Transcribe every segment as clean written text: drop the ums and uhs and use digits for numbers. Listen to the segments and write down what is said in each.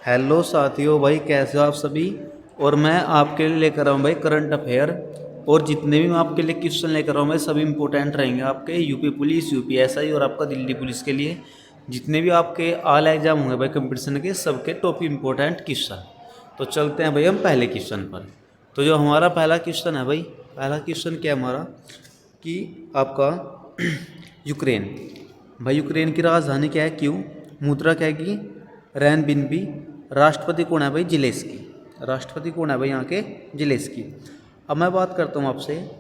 Hello साथियों, भाई कैसे हो आप सभी। और मैं आपके लिए लेकर आऊँ भाई करंट अफेयर। और जितने भी मैं आपके लिए क्वेश्चन लेकर आऊँ भाई सभी इंपॉर्टेंट रहेंगे आपके यूपी पुलिस, यूपीएसआई और आपका दिल्ली पुलिस के लिए। जितने भी आपके ऑल एग्जाम होंगे भाई कंपटीशन के, सबके टॉप इंपॉर्टेंट क्वेश्चन। तो चलते हैं भाई हम पहले क्वेश्चन पर। तो जो हमारा पहला क्वेश्चन है भाई, पहला क्वेश्चन क्या है हमारा कि आपका यूक्रेन। भाई यूक्रेन की राजधानी क्या है, क्यों, मुद्रा क्या है कि रैन बिनबी, राष्ट्रपति कौन है भाई, जिलेस्की। राष्ट्रपति कौन है भाई यहाँ के, जिलेस्की। अब मैं बात करता हूँ आपसे,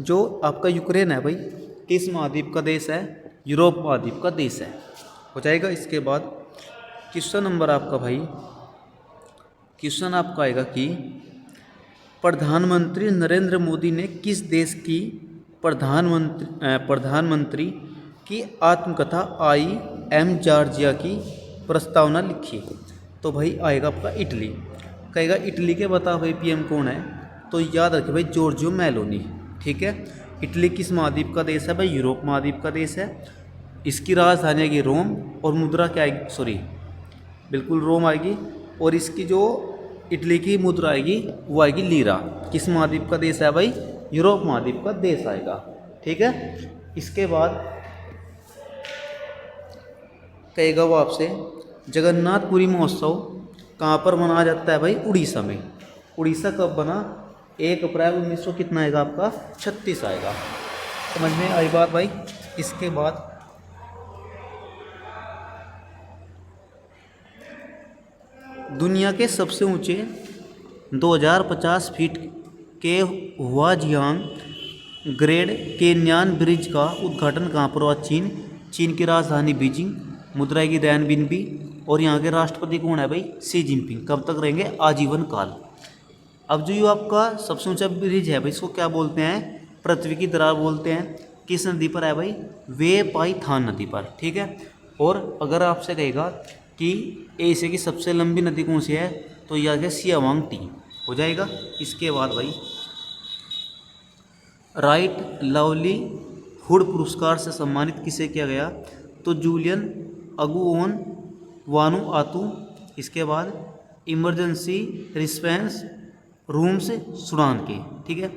जो आपका यूक्रेन है भाई किस महाद्वीप का देश है, यूरोप महाद्वीप का देश है, हो जाएगा। इसके बाद क्वेश्चन नंबर आपका भाई, क्वेश्चन आपका आएगा कि प्रधानमंत्री नरेंद्र मोदी ने किस देश की प्रधानमंत्री की आत्मकथा आई एम जॉर्जिया की प्रस्तावना लिखी। तो भाई आएगा आपका इटली। कहेगा इटली के बता भाई पीएम कौन है, तो याद रखे भाई जॉर्जियो मेलोनी। ठीक है। इटली किस महाद्वीप का देश है भाई, यूरोप महाद्वीप का देश है। इसकी राजधानी आएगी रोम, और मुद्रा क्या आएगी, सॉरी बिल्कुल रोम आएगी। और इसकी जो इटली की मुद्रा आएगी वो आएगी लीरा। किस महाद्वीप का देश है भाई, यूरोप महाद्वीप का देश आएगा। ठीक है। इसके बाद कहेगा वो आपसे जगन्नाथपुरी महोत्सव कहाँ पर मनाया जाता है भाई, उड़ीसा में। उड़ीसा कब बना, 1 अप्रैल 1900 कितना आएगा आपका, 36 आएगा। समझ में आई बात भाई। इसके बाद दुनिया के सबसे ऊंचे 2050 फीट के हुआजियांग ग्रेड केन्यान ब्रिज का उद्घाटन कहाँ पर हुआ, चीन। चीन की राजधानी बीजिंग, मुद्रा की रैनबिनबी, और यहाँ के राष्ट्रपति कौन है भाई, शी जिनपिंग। कब तक रहेंगे, आजीवन काल। अब जो ये आपका सबसे ऊंचा ब्रिज है भाई, इसको क्या बोलते हैं, पृथ्वी की दरार बोलते हैं। किस नदी पर है भाई, वे पाई थान नदी पर। ठीक है। और अगर आपसे कहेगा कि एशिया की सबसे लंबी नदी कौन सी है, तो यह है सियावांग टी, हो जाएगा। इसके बाद भाई राइट लवली हुड पुरस्कार से सम्मानित किसे किया गया, तो जूलियन अगुओन वानु आतू। इसके बाद इमरजेंसी रिस्पेंस रूम्स सूडान के। ठीक है।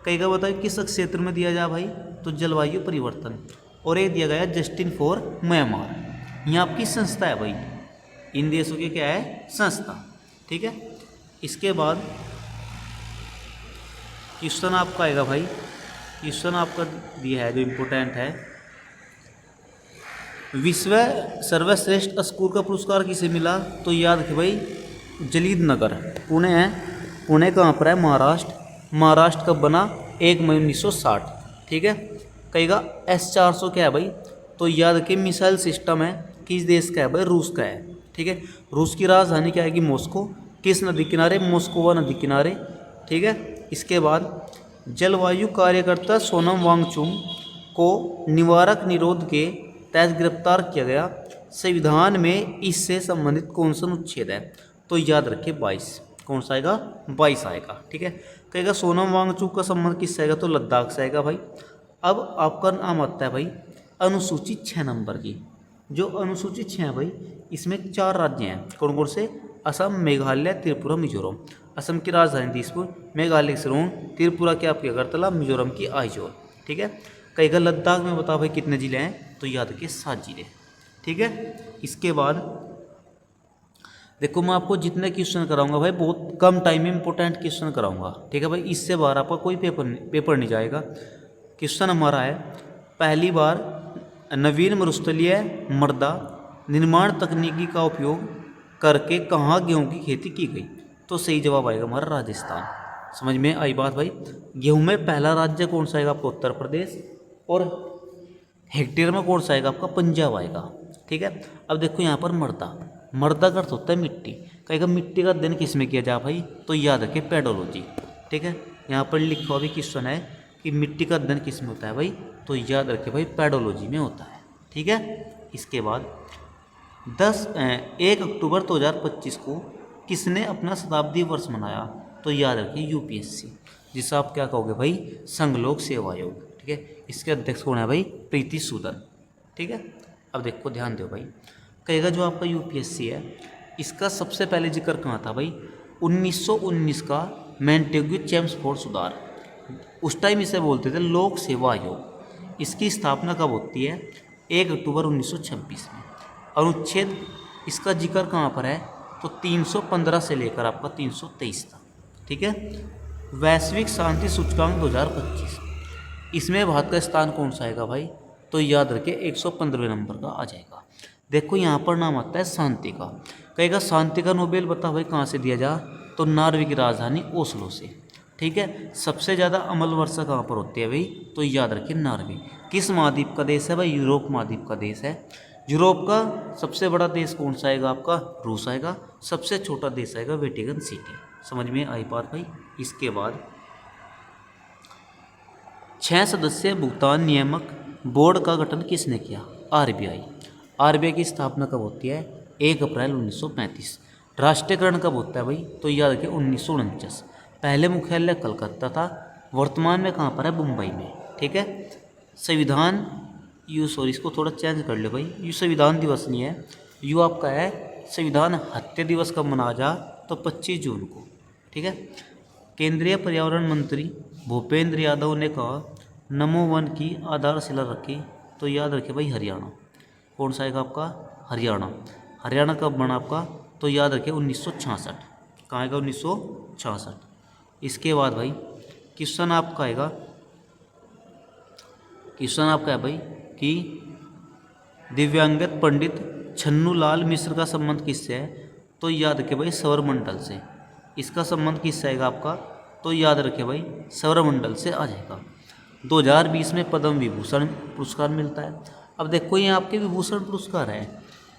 कई का बताइए किस क्षेत्र में दिया जाए भाई, तो जलवायु परिवर्तन। और एक दिया गया जस्टिन फॉर म्यांमार। ये आपकी संस्था है भाई, इन देशों की क्या है, संस्था। ठीक है। इसके बाद क्वेश्चन आपका आएगा भाई, क्वेश्चन आपका दिया है जो इम्पोर्टेंट है, विश्व सर्वश्रेष्ठ स्कूल का पुरस्कार किसे मिला, तो याद रखिए भाई जलीद नगर, पुणे है। पुणे कहाँ पर है, महाराष्ट्र। महाराष्ट्र कब बना, 1 मई 1960। ठीक है। कहेगा S-400 क्या है भाई, तो याद रखिए मिसाइल सिस्टम है, किस देश का है भाई, रूस का है। ठीक है। रूस की राजधानी क्या आएगी, मॉस्को। किस नदी किनारे, मोस्कोवा नदी किनारे। ठीक है। इसके बाद जलवायु कार्यकर्ता सोनम वांगचुक को निवारक निरोध के तहत गिरफ्तार किया गया। संविधान में इससे संबंधित कौन सा अनुच्छेद है, तो याद रखिए 22। कौन सा आएगा, 22 आएगा। ठीक है। कहेगा सोनम वांगचुक का संबंध किससे आएगा, तो लद्दाख से आएगा भाई। अब आपका नाम आता है भाई अनुसूची 6 नंबर की। जो अनुसूची 6 है भाई, इसमें 4 राज्य हैं, कौन कौन से, असम, मेघालय, त्रिपुरा, मिजोरम। असम की राजधानी दिसपुर, मेघालय की शिलोंग, त्रिपुरा की आपकी अगरतला, मिजोरम की आइजोल। ठीक है। कहेगा लद्दाख में बताओ भाई कितने जिले हैं, तो याद रखिए 7 जिले। ठीक है। इसके बाद देखो मैं आपको जितने क्वेश्चन कराऊंगा भाई बहुत कम टाइम में इंपॉर्टेंट क्वेश्चन कराऊंगा। ठीक है भाई, इससे बाहर आपका कोई पेपर नहीं जाएगा। क्वेश्चन हमारा है, पहली बार नवीन मरुस्थलीय मृदा निर्माण तकनीकी का उपयोग करके कहाँ गेहूँ की खेती की गई, तो सही जवाब आएगा हमारा राजस्थान। समझ में आई बात भाई। गेहूँ में पहला राज्य कौन सा आएगा आपका, उत्तर प्रदेश। और हेक्टेयर में कौन सा आएगा आपका, पंजाब आएगा। ठीक है। अब देखो यहाँ पर मृदा, मृदा का अर्थ होता है मिट्टी। कहेगा मिट्टी का अध्ययन किस में किया जाए भाई, तो याद रखिए पेडोलॉजी। ठीक है। यहाँ पर लिखा हुआ भी क्वेश्चन है कि मिट्टी का अध्ययन किस में होता है भाई, तो याद रखिए भाई पेडोलॉजी में होता है। ठीक है। इसके बाद 1 अक्टूबर 2025 को किसने अपना शताब्दी वर्ष मनाया, तो याद रखिए यूपीएससी, जिसे आप क्या कहोगे भाई, संघ लोक सेवा आयोग। ठीक है। इसके अध्यक्ष कौन है भाई, प्रीति सूदन। ठीक है। अब देखो ध्यान दो भाई, कहेगा जो आपका यूपीएससी है इसका सबसे पहले जिक्र कहाँ था भाई, 1919 का मैंटेग्यू चेम्सफोर्ड सुधार। उस टाइम इसे बोलते थे लोक सेवा आयोग। इसकी स्थापना कब होती है, 1 अक्टूबर 1926 में। अनुच्छेद इसका जिक्र कहाँ पर है, तो 315 से लेकर आपका 323 तक, ठीक है। वैश्विक शांति सूचकांक 2025, इसमें भारत का स्थान कौन सा आएगा भाई, तो याद रखिए 115वें नंबर का आ जाएगा। देखो यहाँ पर नाम आता है शांति का, कहेगा शांति का नोबेल बता भाई कहाँ से दिया जा, तो नॉर्वे की राजधानी ओस्लो से, ठीक है। सबसे ज़्यादा अम्ल वर्षा कहाँ पर होती है भाई, तो याद रखिए नॉर्वे। किस महाद्वीप का देश है भाई, यूरोप महाद्वीप का देश है। यूरोप का सबसे बड़ा देश कौन सा आएगा आपका, रूस आएगा। सबसे छोटा देश आएगा वेटिकन सिटी। समझ में आई बात भाई। इसके बाद 6 सदस्यीय भुगतान नियामक बोर्ड का गठन किसने किया, आरबीआई। आरबीआई की स्थापना कब होती है, 1 अप्रैल 1935। राष्ट्रीयकरण कब होता है भाई, तो याद रखिए 1949। पहले मुख्यालय कलकत्ता था, वर्तमान में कहाँ पर है, मुंबई में, ठीक है। संविधान इसको थोड़ा चेंज कर लो भाई, यू संविधान दिवस नहीं है, यू आपका है संविधान हत्या दिवस कब मनाया जा, तो 25 जून को, ठीक है। केंद्रीय पर्यावरण मंत्री भूपेंद्र यादव ने कहा नमो वन की आधारशिला रखी, तो याद रखिए भाई हरियाणा। कौन सा आएगा आपका, हरियाणा। हरियाणा कब बना आपका, तो याद रखिए 1966। कहाँ आएगा, 1966। इसके बाद भाई क्वेश्चन आपका आएगा, क्वेश्चन आपका है भाई कि दिव्यांगत पंडित छन्नूलाल मिश्र का संबंध किससे है, तो याद रखिए भाई सौरमंडल से। इसका संबंध किससे आएगा आपका, तो याद रखिए भाई सौरमंडल से आ जाएगा। 2020 में पद्म विभूषण पुरस्कार मिलता है। अब देखो ये आपके विभूषण पुरस्कार है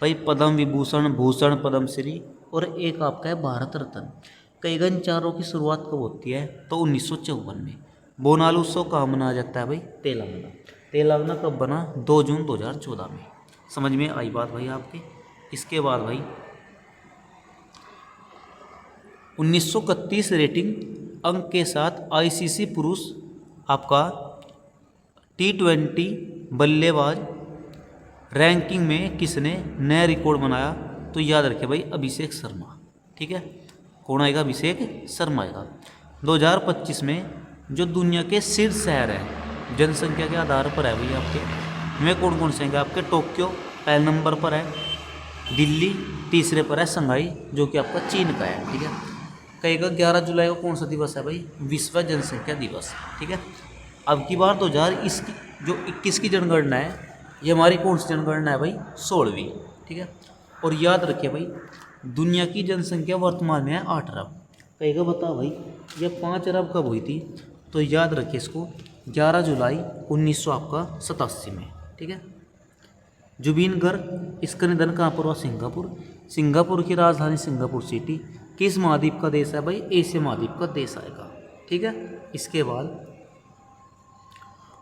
भाई, पद्म विभूषण, भूषण, पद्मश्री और एक आपका है भारत रत्न। कई गन चारों की शुरुआत कब होती है, तो 1954 में। बोनाल उत्सव कहाँ मनाया जाता है भाई, तेलंगाना। तेलंगाना कब बना, 2 जून 2014 में। समझ में आई बात भाई आपके। इसके बाद भाई 1931 रेटिंग अंक के साथ आईसीसी पुरुष आपका T20 बल्लेबाज रैंकिंग में किसने नया रिकॉर्ड बनाया, तो याद रखिए भाई अभिषेक शर्मा, ठीक है। कौन आएगा, अभिषेक शर्मा आएगा। 2025 में जो दुनिया के शीर्ष शहर हैं जनसंख्या के आधार पर है भाई आपके, में कौन कौन से हैं आपके, टोक्यो पहले नंबर पर है, दिल्ली तीसरे पर है, शंघाई जो कि आपका चीन का है, ठीक है। कहेगा 11 जुलाई को कौन सा दिवस है भाई, विश्व जनसंख्या दिवस, ठीक है। अब की बार 2021 की जनगणना है, ये हमारी कौन सी जनगणना है भाई, 16वीं, ठीक है। और याद रखिए भाई दुनिया की जनसंख्या वर्तमान में है 8 अरब। कहेगा बता भाई ये 5 अरब कब हुई थी, तो याद रखिए इसको 11 जुलाई 1987 में, ठीक है। जुबीन गर्ग, इसका निधन कहाँ पर हुआ, सिंगापुर। सिंगापुर की राजधानी सिंगापुर सिटी। किस महाद्वीप का देश है भाई, एशिया महाद्वीप का देश आएगा, ठीक है। इसके बाद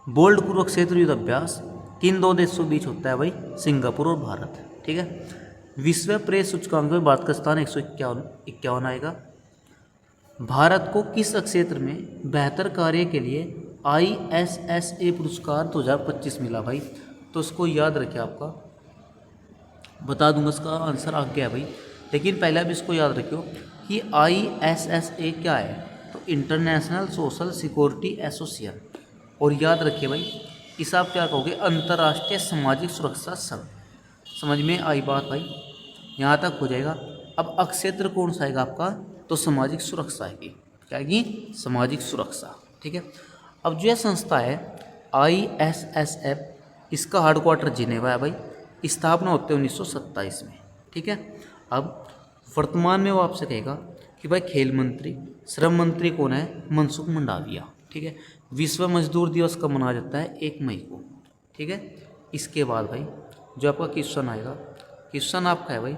बोल्ड कुरुक्षेत्र युद्ध अभ्यास किन 2 देशों के बीच होता है भाई, सिंगापुर और भारत, ठीक है। विश्व प्रेस सूचकांक में भारत का स्थान 151 आएगा। भारत को किस क्षेत्र में बेहतर कार्य के लिए ISSA पुरस्कार 2025 मिला भाई, तो इसको याद रखिए, आपका बता दूंगा इसका आंसर आ गया भाई, लेकिन पहले आप इसको याद रखियो कि ISSA क्या है, तो इंटरनेशनल सोशल सिक्योरिटी एसोसिएशन। और याद रखिए भाई इसे आप क्या कहोगे, अंतर्राष्ट्रीय सामाजिक सुरक्षा संघ। समझ में आई बात भाई, यहाँ तक हो जाएगा। अब अक्षेत्र कौन सा आएगा आपका, तो सामाजिक सुरक्षा आएगी, क्या आएगी, सामाजिक सुरक्षा, ठीक है। अब जो यह संस्था है ISSF, इसका हेडक्वार्टर जिनेवा है भाई, स्थापना होते हैं 1927 में, ठीक है। अब वर्तमान में वो आपसे कहेगा कि भाई खेल मंत्री, श्रम मंत्री कौन है, मनसुख मंडाविया, ठीक है। विश्व मजदूर दिवस कब मनाया जाता है, 1 मई को, ठीक है। इसके बाद भाई जो आपका क्वेश्चन आएगा, क्वेश्चन आपका है भाई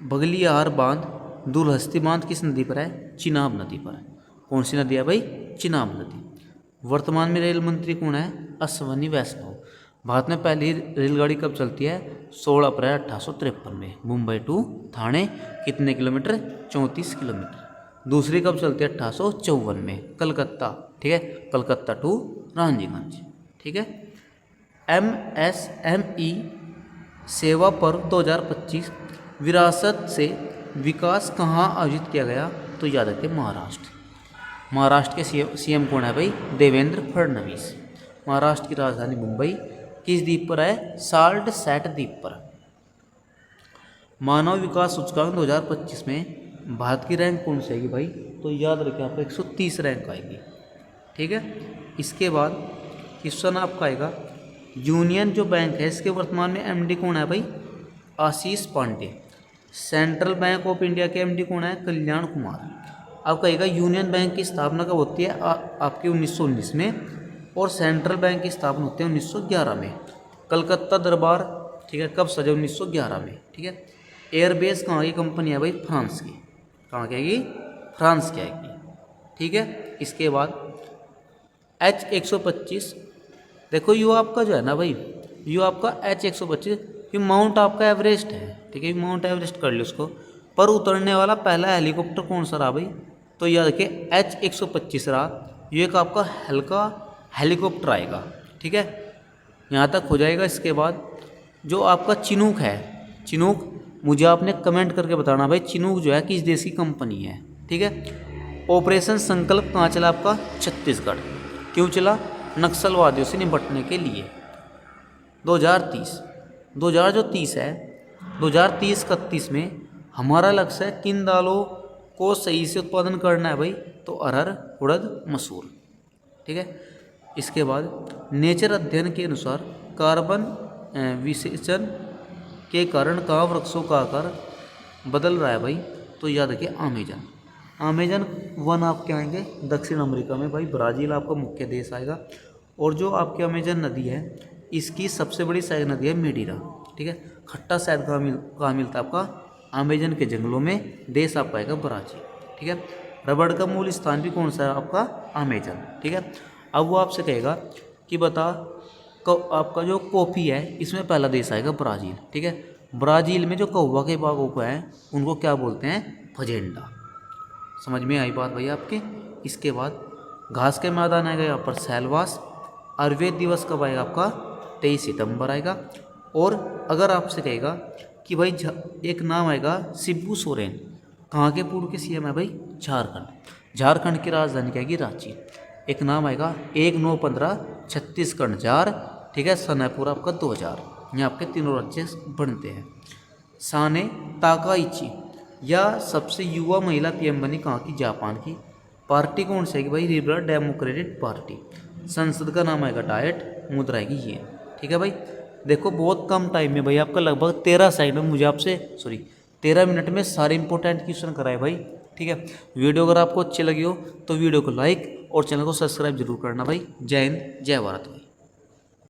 बगलियाहार बांध, दुलहस्ती बांध किस नदी पर है, चिनाब नदी पर है। कौन सी नदी है भाई, चिनाब नदी। वर्तमान में रेल मंत्री कौन है, अश्वनी वैष्णव। भारत में पहली रेलगाड़ी कब चलती है, 16 अप्रैल 1853 में, मुंबई टू ठाणे, कितने किलोमीटर, 34 किलोमीटर। दूसरी कब चलती है, 1854 में, कलकत्ता, ठीक है, कलकत्ता टू रांझीगंज, ठीक है। MSME सेवा पर्व 2025 विरासत से विकास कहाँ आयोजित किया गया? तो याद रखिए महाराष्ट्र। महाराष्ट्र के सीएम कौन है भाई? देवेंद्र फडणवीस। महाराष्ट्र की राजधानी मुंबई किस द्वीप पर है? साल्ट सैट द्वीप पर। मानव विकास सूचकांक 2025 में भारत की रैंक कौन सी आएगी भाई? तो याद रखिए आपको 130 रैंक आएगी। ठीक है। इसके बाद क्वेश्चन आपका आएगा यूनियन जो बैंक है इसके वर्तमान में एमडी कौन है भाई? Ashish Pandey. Central bank of India के एमडी कौन है? कल्याण कुमार। अब कहेगा यूनियन बैंक की स्थापना कब होती है? आपके 1919 में, और सेंट्रल बैंक की स्थापना होती है 1911 में। कलकत्ता दरबार, ठीक है, कब सजा? 1911 में। ठीक है। एयरबेस कहाँ की कंपनी है भाई? फ्रांस की। कहाँ की आएगी? फ्रांस की आएगी। ठीक है। इसके बाद H125, देखो यू आपका जो है ना भाई, यू आपका H125 ये माउंट आपका एवरेस्ट है। ठीक है, माउंट एवरेस्ट कर लो उसको। पर उतरने वाला पहला हेलीकॉप्टर कौन सा रहा भाई? तो याद रखिए H125 रहा। ये एक आपका हल्का हेलीकॉप्टर आएगा। ठीक है, यहाँ तक हो जाएगा। इसके बाद जो आपका चिनूक है, चिनूक मुझे आपने कमेंट करके बताना भाई चिनूक जो है किस देश की कंपनी है। ठीक है। ऑपरेशन संकल्प कहाँ चला आपका? छत्तीसगढ़। क्यों चला? नक्सलवादियों से निपटने के लिए। 2030 है, 2030-31 में हमारा लक्ष्य है किन दालों को सही से उत्पादन करना है भाई? तो अरहर, उड़द, मसूर। ठीक है। इसके बाद नेचर अध्ययन के अनुसार कार्बन विसेचन के कारण कहाँ वृक्षों का आकार बदल रहा है भाई? तो याद रखिए अमेजन वन आपके आएंगे दक्षिण अमेरिका में भाई। ब्राज़ील आपका मुख्य देश आएगा। और जो आपकी अमेजन नदी है इसकी सबसे बड़ी सहायक नदी है मेडीरा। ठीक है। खट्टा शहद कहाँ मिलता है आपका? अमेजन के जंगलों में। देश आपका आएगा ब्राज़ील। ठीक है। रबड़ का मूल स्थान भी कौन सा है आपका? अमेजन। ठीक है। अब वो आपसे कहेगा कि बता आपका जो कॉफ़ी है इसमें पहला देश आएगा ब्राज़ील। ठीक है। ब्राज़ील में जो कौवा के बागों को है उनको क्या बोलते हैं? फजेंडा। समझ में आई बात भाई आपके? इसके बाद घास के मैदान आएगा यहाँ पर सैलवास। आयुर्वेद दिवस कब आएगा आपका? 23 सितंबर आएगा। और अगर आपसे कहेगा कि भाई एक नाम आएगा शिबू सोरेन, कहाँ के पूर्व के सीएम है भाई? झारखंड। झारखंड की राजधानी क्या आएगी? रांची। एक नाम आएगा 1915 छत्तीसगढ़ जार। ठीक है। सन है पूरा आपका 2000। ये आपके तीनों राज्य बनते हैं। साने ताकाइची या सबसे युवा महिला पीएम बनी कहाँ की? जापान की। पार्टी कौन सी आएगी भाई? Liberal democratic party. संसद का नाम आएगा डायट। मुद्रा आएगी ये। ठीक है भाई। देखो बहुत कम टाइम में भाई आपका लगभग 13 सेकंड में मुझे आपसे 13 मिनट में सारे इंपॉर्टेंट क्वेश्चन कराए भाई। ठीक है। वीडियो अगर आपको अच्छी लगी हो तो वीडियो को लाइक और चैनल को सब्सक्राइब जरूर करना भाई। जय हिंद, जय भारत।